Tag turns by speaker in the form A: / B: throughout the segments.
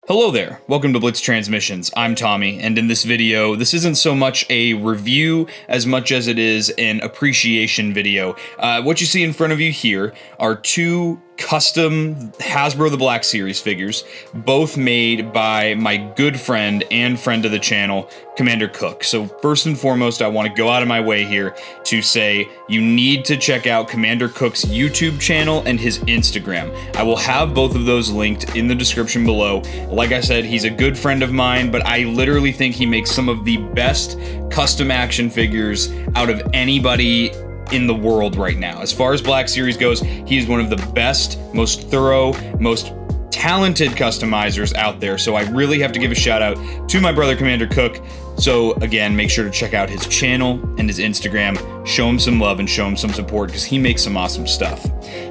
A: Hello there, welcome to Blitz Transmissions. I'm Tommy, and in this video, this isn't so much a review as much as it is an appreciation video. What you see in front of you here are two custom Hasbro The Black Series figures, both made by my good friend and friend of the channel, Commander Cook. So first and foremost, I want to go out of my way here to say you need to check out Commander Cook's YouTube channel and his Instagram. I will have both of those linked in the description below. Like I said, he's a good friend of mine, but I literally think he makes some of the best custom action figures out of anybody in the world right now. As far as Black Series goes, he is one of the best, most thorough, most talented customizers out there. So I really have to give a shout out to my brother Commander Cook. So again, make sure to check out his channel and his Instagram. Show him some love and show him some support because he makes some awesome stuff.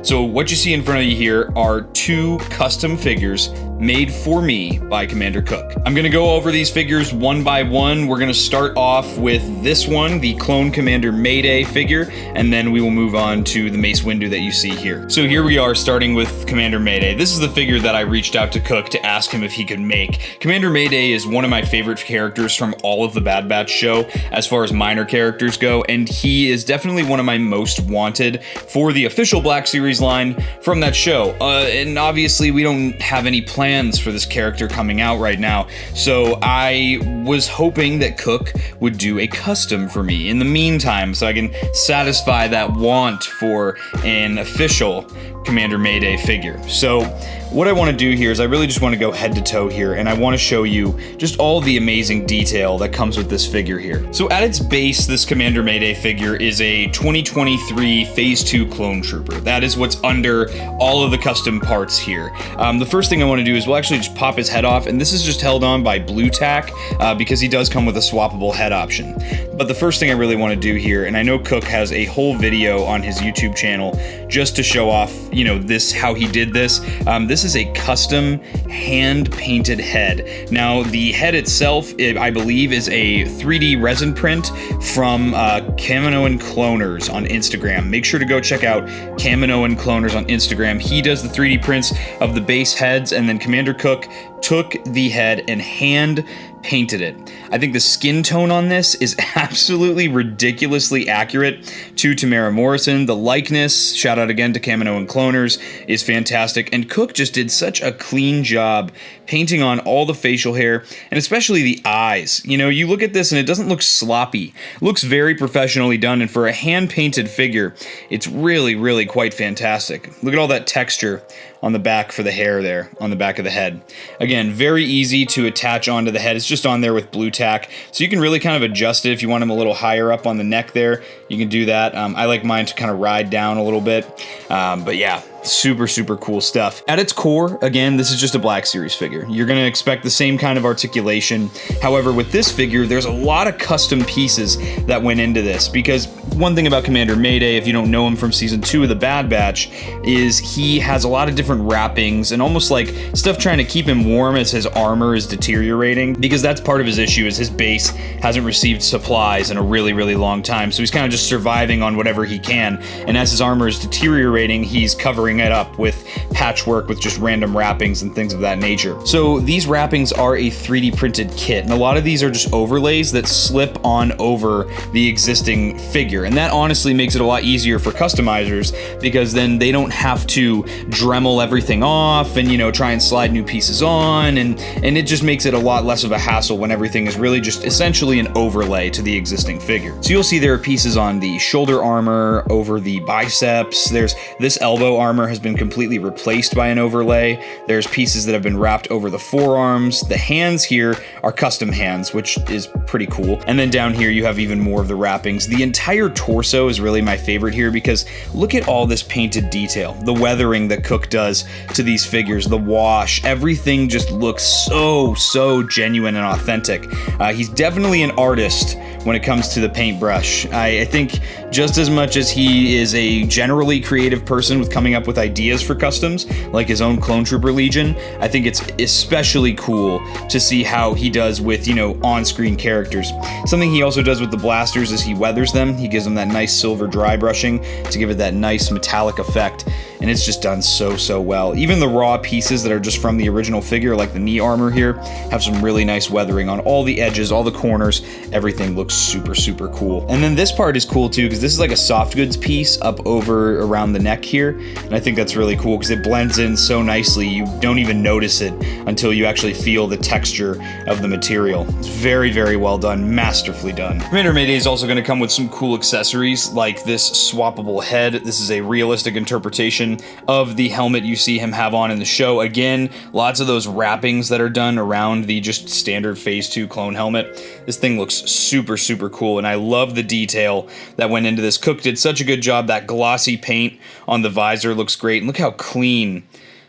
A: So what you see in front of you here are two custom figures made for me by Commander Cook. I'm going to go over these figures one by one. We're going to start off with this one, the Clone Commander Mayday figure, and then we will move on to the Mace Windu that you see here. So here we are starting with Commander Mayday. This is the figure that I reached out to Cook to ask him if he could make. Commander Mayday is one of my favorite characters from all of the Bad Batch show as far as minor characters go, and he is definitely one of my most wanted for the official Black Series line from that show. And obviously we don't have any plans for this character coming out right now, so I was hoping that Cook would do a custom for me in the meantime so I can satisfy that want for an official Commander Mayday figure. So what I want to do here is I really just want to go head to toe here, and I want to show you just all the amazing detail that comes with this figure here. So at its base, this Commander Mayday figure is a 2023 Phase 2 Clone Trooper. That is what's under all of the custom parts here. The first thing I want to do is we'll actually just pop his head off, and this is just held on by blue tack because he does come with a swappable head option. But the first thing I really want to do here, and I know Cook has a whole video on his YouTube channel just to show off, you know, how he did this. This is a custom hand-painted head. Now, the head itself, I believe, is a 3D resin print from Kamino and Cloners on Instagram. Make sure to go check out Kamino and Cloners on Instagram. He does the 3D prints of the base heads, and then Commander Cook took the head and hand painted it. I think the skin tone on this is absolutely ridiculously accurate to Tamara Morrison. The likeness, shout out again to Kamino and Cloners, is fantastic, and Cook just did such a clean job painting on all the facial hair, and especially the eyes. You know, you look at this and it doesn't look sloppy. It looks very professionally done, and for a hand-painted figure, it's really, really quite fantastic. Look at all that texture on the back for the hair there, on the back of the head. Again, very easy to attach onto the head. It's just on there with blue tack, so you can really kind of adjust it. If you want them a little higher up on the neck there, you can do that. I like mine to kind of ride down a little bit, but yeah, super, super cool stuff. At its core, again, this is just a Black Series figure. You're going to expect the same kind of articulation. However, with this figure, there's a lot of custom pieces that went into this, because one thing about Commander Mayday, if you don't know him from Season 2 of the Bad Batch, is he has a lot of different wrappings and almost like stuff trying to keep him warm as his armor is deteriorating, because that's part of his issue, is his base hasn't received supplies in a really, really long time, so he's kind of just surviving on whatever he can, and as his armor is deteriorating, he's covering it up with patchwork with just random wrappings and things of that nature. So these wrappings are a 3D printed kit, and a lot of these are just overlays that slip on over the existing figure, and that honestly makes it a lot easier for customizers, because then they don't have to Dremel everything off and, you know, try and slide new pieces on, and it just makes it a lot less of a hassle when everything is really just essentially an overlay to the existing figure. So you'll see there are pieces on the shoulder armor, over the biceps. There's this elbow armor has been completely replaced by an overlay. There's pieces that have been wrapped over the forearms. The hands here are custom hands, which is pretty cool. And then down here you have even more of the wrappings. The entire torso is really my favorite here, because look at all this painted detail, the weathering that Cook does to these figures, the wash, everything just looks so genuine and authentic. He's definitely an artist when it comes to the paintbrush. I think just as much as he is a generally creative person with coming up with ideas for customs, like his own Clone Trooper Legion, I think it's especially cool to see how he does with, you know, on-screen characters. Something he also does with the blasters is he weathers them. He gives them that nice silver dry brushing to give it that nice metallic effect, and it's just done so well. Even the raw pieces that are just from the original figure, like the knee armor here, have some really nice weathering on all the edges, all the corners. Everything looks super cool. And then this part is cool too, because this is like a soft goods piece up over around the neck here, and I think that's really cool because it blends in so nicely. You don't even notice it until you actually feel the texture of the material. It's very well done, masterfully done. Commander Mayday is also going to come with some cool accessories like this swappable head. This is a realistic interpretation of the helmet you see him have on in the show. Again, lots of those wrappings that are done around the just standard Phase 2 clone helmet. This thing looks super cool, and I love the detail that went into this. Cook did such a good job. That glossy paint on the visor looks great, and look how clean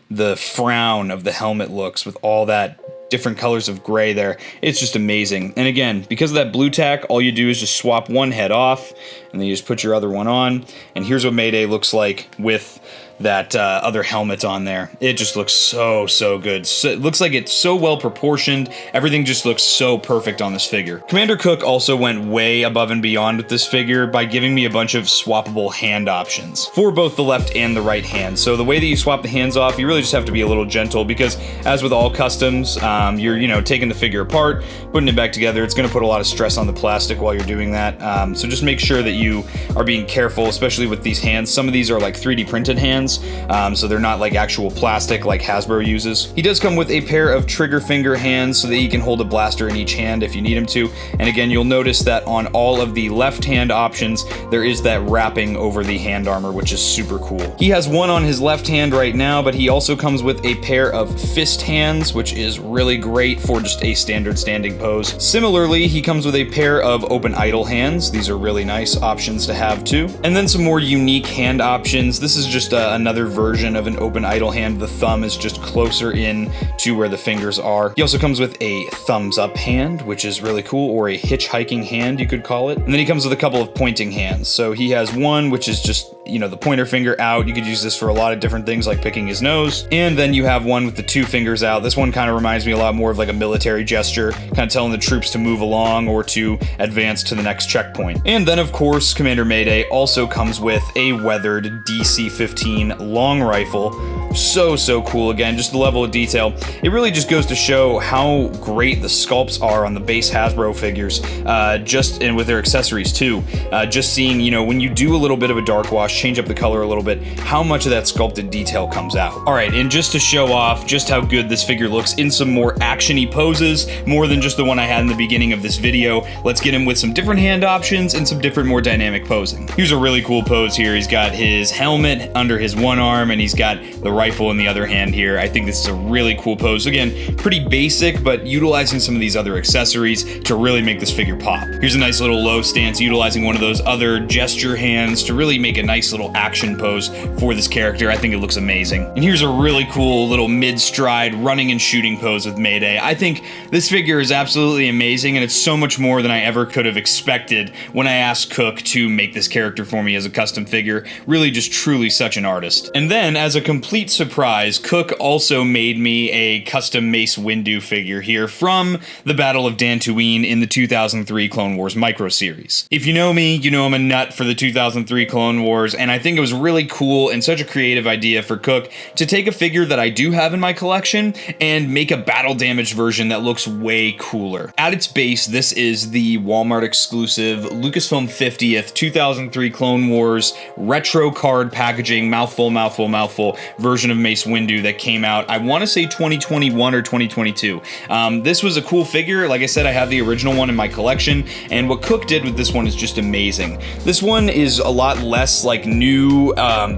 A: the frown of the helmet looks with all that different colors of gray there. It's just amazing. And again, because of that blue tack, all you do is just swap one head off, and then you just put your other one on, and here's what Mayday looks like with that other helmet on there. It just looks so good. So, it looks like it's so well proportioned. Everything just looks so perfect on this figure. Commander Cook also went way above and beyond with this figure by giving me a bunch of swappable hand options for both the left and the right hand. So the way that you swap the hands off, you really just have to be a little gentle, because as with all customs, you're, you know, taking the figure apart, putting it back together. It's going to put a lot of stress on the plastic while you're doing that. So just make sure that you are being careful, especially with these hands. Some of these are like 3D printed hands, so they're not like actual plastic like Hasbro uses. He does come with a pair of trigger finger hands so that he can hold a blaster in each hand if you need him to. And again, you'll notice that on all of the left hand options, there is that wrapping over the hand armor, which is super cool. He has one on his left hand right now, but he also comes with a pair of fist hands, which is really great for just a standard standing pose. Similarly, he comes with a pair of open idle hands. These are really nice options to have too. And then some more unique hand options. This is just another version of an open idle hand. The thumb is just closer in to where the fingers are. He also comes with a thumbs up hand, which is really cool, or a hitchhiking hand, you could call it. And then he comes with a couple of pointing hands. So he has one, which is just, you know, the pointer finger out. You could use this for a lot of different things, like picking his nose. And then you have one with the two fingers out. This one kind of reminds me a lot more of like a military gesture, kind of telling the troops to move along or to advance to the next checkpoint. And then, of course, Commander Mayday also comes with a weathered DC-15 long rifle. So cool. Again, just the level of detail. It really just goes to show how great the sculpts are on the base Hasbro figures, and with their accessories too. Just seeing, you know, when you do a little bit of a dark wash, change up the color a little bit, how much of that sculpted detail comes out. Alright, and just to show off just how good this figure looks in some more action-y poses, more than just the one I had in the beginning of this video, let's get him with some different hand options and some different, more dynamic posing. Here's a really cool pose here. He's got his helmet under his one arm, and he's got the rifle in the other hand here. I think this is a really cool pose. Again, pretty basic, but utilizing some of these other accessories to really make this figure pop. Here's a nice little low stance, utilizing one of those other gesture hands to really make a nice little action pose for this character. I think it looks amazing. And here's a really cool little mid-stride running and shooting pose with Mayday. I think this figure is absolutely amazing, and it's so much more than I ever could have expected when I asked Cook to make this character for me as a custom figure. Really just truly such an artist. And then, as a complete surprise, Cook also made me a custom Mace Windu figure here from the Battle of Dantooine in the 2003 Clone Wars micro series. If you know me, you know I'm a nut for the 2003 Clone Wars, and I think it was really cool and such a creative idea for Cook to take a figure that I do have in my collection and make a battle damaged version that looks way cooler. At its base, this is the Walmart exclusive Lucasfilm 50th 2003 Clone Wars retro card packaging, mouthful version of Mace Windu that came out, I want to say 2021 or 2022. This was a cool figure. Like I said, I have the original one in my collection, and what Cook did with this one is just amazing. This one is a lot less like new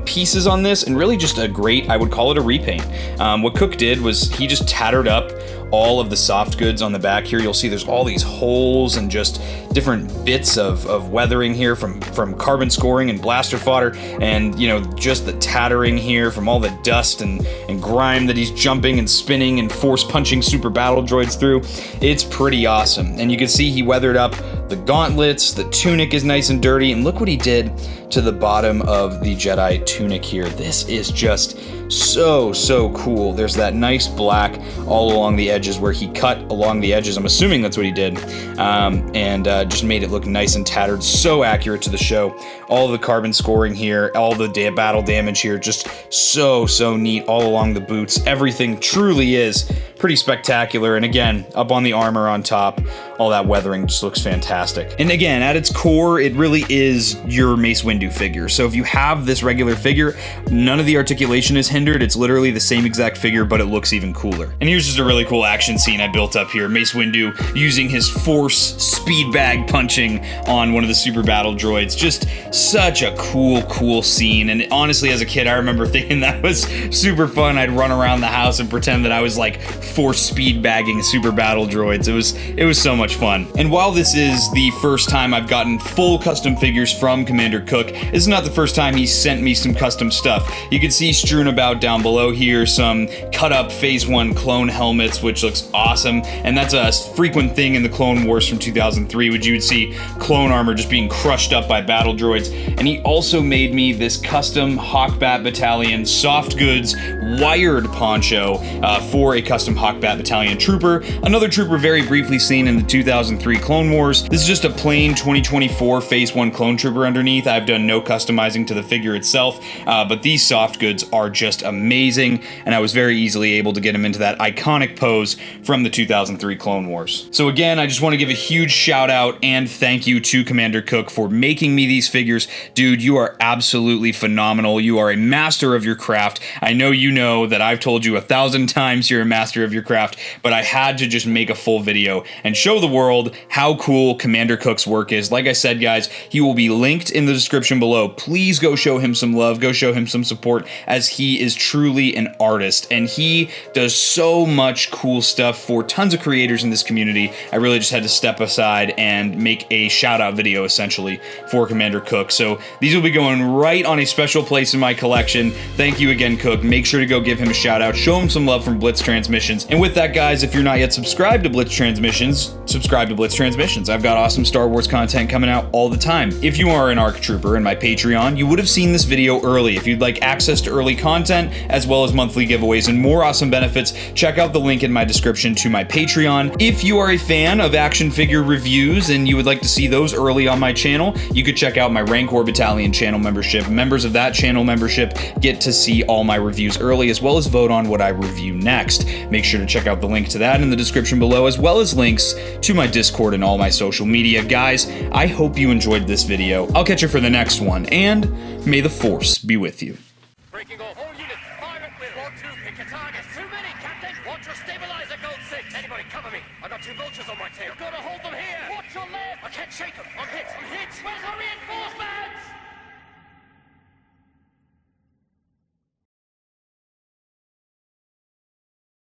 A: pieces on this, and really just a great, I would call it a repaint. What Cook did was he just tattered up all of the soft goods on the back here. You'll see there's all these holes and just different bits of weathering here from carbon scoring and blaster fodder, and you know, just the tattering here from all the dust and grime that he's jumping and spinning and force punching super battle droids through. It's pretty awesome. And you can see he weathered up the gauntlets, the tunic is nice and dirty, and look what he did to the bottom of the Jedi tunic here. This is just so cool. There's that nice black all along the edges where he cut along the edges. I'm assuming that's what he did, and just made it look nice and tattered. So accurate to the show. All the carbon scoring here, all the battle damage here, just so neat all along the boots. Everything truly is pretty spectacular. And again, up on the armor on top, all that weathering just looks fantastic. And again, at its core, it really is your Mace Windu figure. So if you have this regular figure, none of the articulation is hindered. It's literally the same exact figure, but it looks even cooler. And here's just a really cool action scene I built up here. Mace Windu using his force speed bag punching on one of the super battle droids. Just such a cool scene. And honestly, as a kid, I remember thinking that was super fun. I'd run around the house and pretend that I was like force speed bagging super battle droids. It was so much fun. And while this is the first time I've gotten full custom figures from Commander Cook, this is not the first time he sent me some custom stuff. You can see strewn about down below here some cut up Phase 1 clone helmets, which looks awesome. And that's a frequent thing in the Clone Wars from 2003, which you would see clone armor just being crushed up by battle droids. And he also made me this custom Hawkbat Battalion soft goods wired poncho for a custom Hawkbat Battalion trooper. Another trooper very briefly seen in the 2003 Clone Wars. This is just a plain 2024 Phase 1 clone trooper underneath. I've done no customizing to the figure itself, but these soft goods are just amazing, and I was very easily able to get him into that iconic pose from the 2003 Clone Wars. So again, I just want to give a huge shout out and thank you to Commander Cook for making me these figures. Dude, you are absolutely phenomenal. You are a master of your craft. I know you know that I've told you 1,000 times you're a master of your craft, but I had to just make a full video and show the world how cool Commander Cook's work is. Like I said, guys, he will be linked in the description below. Please go show him some love, go show him some support, as he is truly an artist, and he does so much cool stuff for tons of creators in this community. I really just had to step aside and make a shout out video essentially for Commander Cook. So these will be going right on a special place in my collection. Thank you again, Cook. Make sure to go give him a shout out, show him some love from Blitz Transmissions. And with that, guys, if you're not yet subscribed to Blitz Transmissions, subscribe to Blitz Transmissions. I've got awesome Star Wars content coming out all the time. If you are an ARC Trooper in my Patreon, you would have seen this video early. If you'd like access to early content, as well as monthly giveaways and more awesome benefits, check out the link in my description to my Patreon. If you are a fan of action figure reviews and you would like to see those early on my channel, you could check out my Rancor Battalion channel membership. Members of that channel membership get to see all my reviews early, as well as vote on what I review next. Make sure to check out the link to that in the description below, as well as links to my Discord and all my social media. Guys, I hope you enjoyed this video. I'll catch you for the next one, and may the Force be with you.
B: Breaking off. All units, fire at will. 1, 2, pick a target. Too many, Captain. Watch your stabilizer, Gold 6. Anybody cover me. I got 2 vultures on my tail. Gotta hold them here. Watch your left. I can't shake them. I'm hit. Where's our